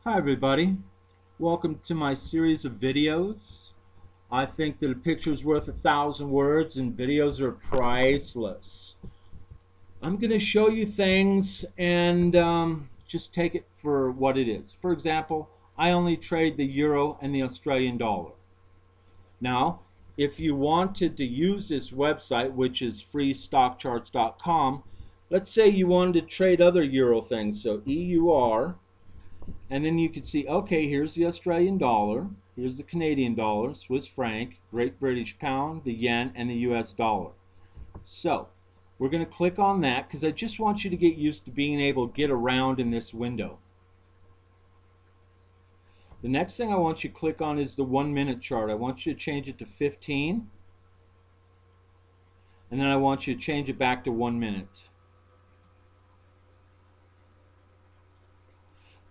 Hi everybody, welcome to my series of videos. I think that a picture's worth 1,000 words and videos are priceless. I'm going to show you things and just take it for what it is. For example, I only trade the euro and the Australian dollar. Now, if you wanted to use this website, which is freestockcharts.com, let's say you wanted to trade other euro things, so EUR. And then you can see, okay, here's the Australian dollar, here's the Canadian dollar, Swiss franc, Great British pound, the yen, and the US dollar. So we're going to click on that because I just want you to get used to being able to get around in this window. The next thing I want you to click on is the 1 minute chart. I want you to change it to 15. And then I want you to change it back to 1 minute.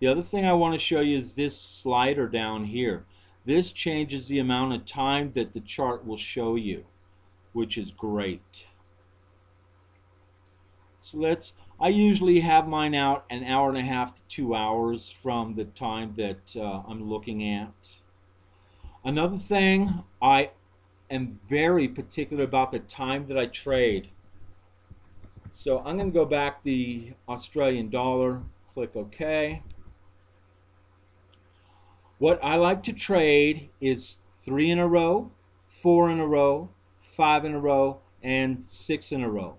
The other thing I want to show you is this slider down here. This changes the amount of time that the chart will show you, which is great. So I usually have mine out an hour and a half to 2 hours from the time that I'm looking at. Another thing, I am very particular about the time that I trade. So I'm going to go back the Australian dollar, click OK. What I like to trade is 3 in a row, 4 in a row, 5 in a row, and 6 in a row.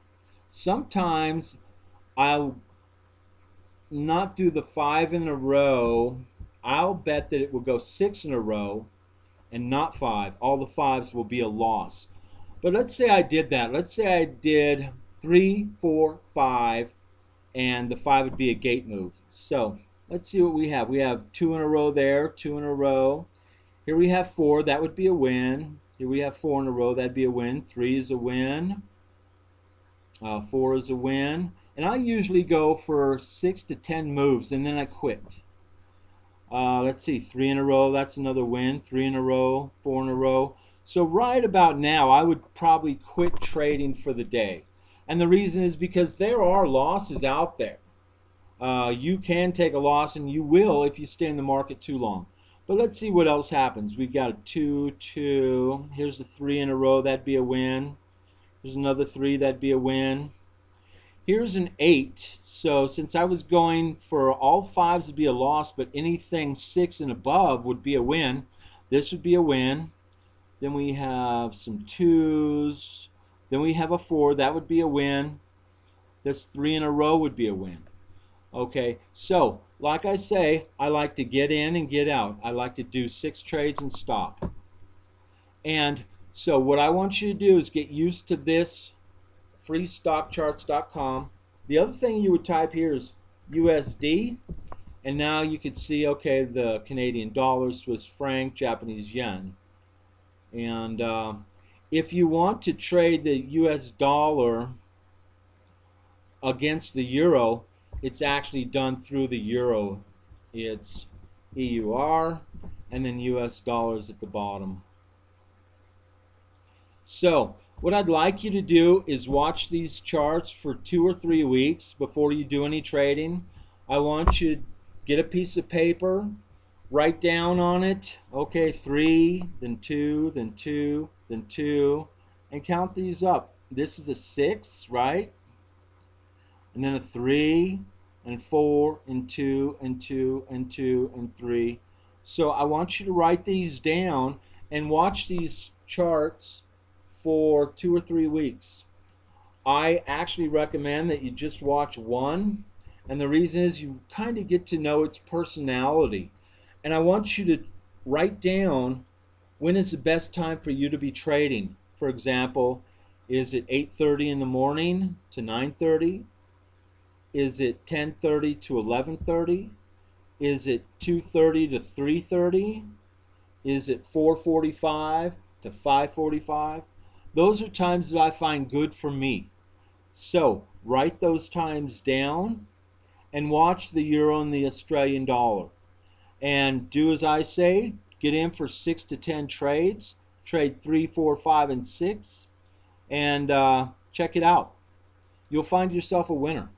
Sometimes I'll not do the 5 in a row. I'll bet that it will go 6 in a row and not 5. All the 5s will be a loss. But let's say I did that. Let's say I did 3, 4, 5, and the 5 would be a gate move. So let's see what we have. We have 2 in a row there, 2 in a row. Here we have 4, that would be a win. Here we have 4 in a row, that'd be a win. 3 is a win. 4 is a win. And I usually go for 6 to 10 moves and then I quit. Let's see, 3 in a row, that's another win. 3 in a row, 4 in a row. So right about now, I would probably quit trading for the day. And the reason is because there are losses out there. You can take a loss, and you will if you stay in the market too long. But let's see what else happens. We've got a 2, 2. Here's a 3 in a row. That'd be a win. Here's another 3. That'd be a win. Here's an 8. So since I was going for all 5s to be a loss, but anything 6 and above would be a win, this would be a win. Then we have some 2s. Then we have a 4. That would be a win. This 3 in a row would be a win. Okay, so like I say, I like to get in and get out. I like to do 6 trades and stop. And so what I want you to do is get used to this freestockcharts.com. The other thing you would type here is USD, and now you could see, okay, the Canadian dollar, Swiss franc, Japanese yen. And if you want to trade the US dollar against the euro, it's actually done through the euro. It's EUR and then US dollars at the bottom. So what I'd like you to do is watch these charts for 2 or 3 weeks before you do any trading. I want you to get a piece of paper, write down on it, okay, 3, then 2, then 2, then 2, and count these up. This is a 6, right? And then a 3, and 4, and 2, and 2, and 2, and 3. So I want you to write these down and watch these charts for 2 or 3 weeks. I actually recommend that you just watch one, and the reason is you kind of get to know its personality. And I want you to write down when is the best time for you to be trading. For example, is it 8:30 in the morning to 9:30? Is it 10:30 to 11:30? Is it 2:30 to 3:30? Is it 4:45 to 5:45? Those are times that I find good for me. So write those times down and watch the euro and the Australian dollar. And do as I say, get in for 6 to 10 trades. Trade 3, 4, 5, and 6. And check it out. You'll find yourself a winner.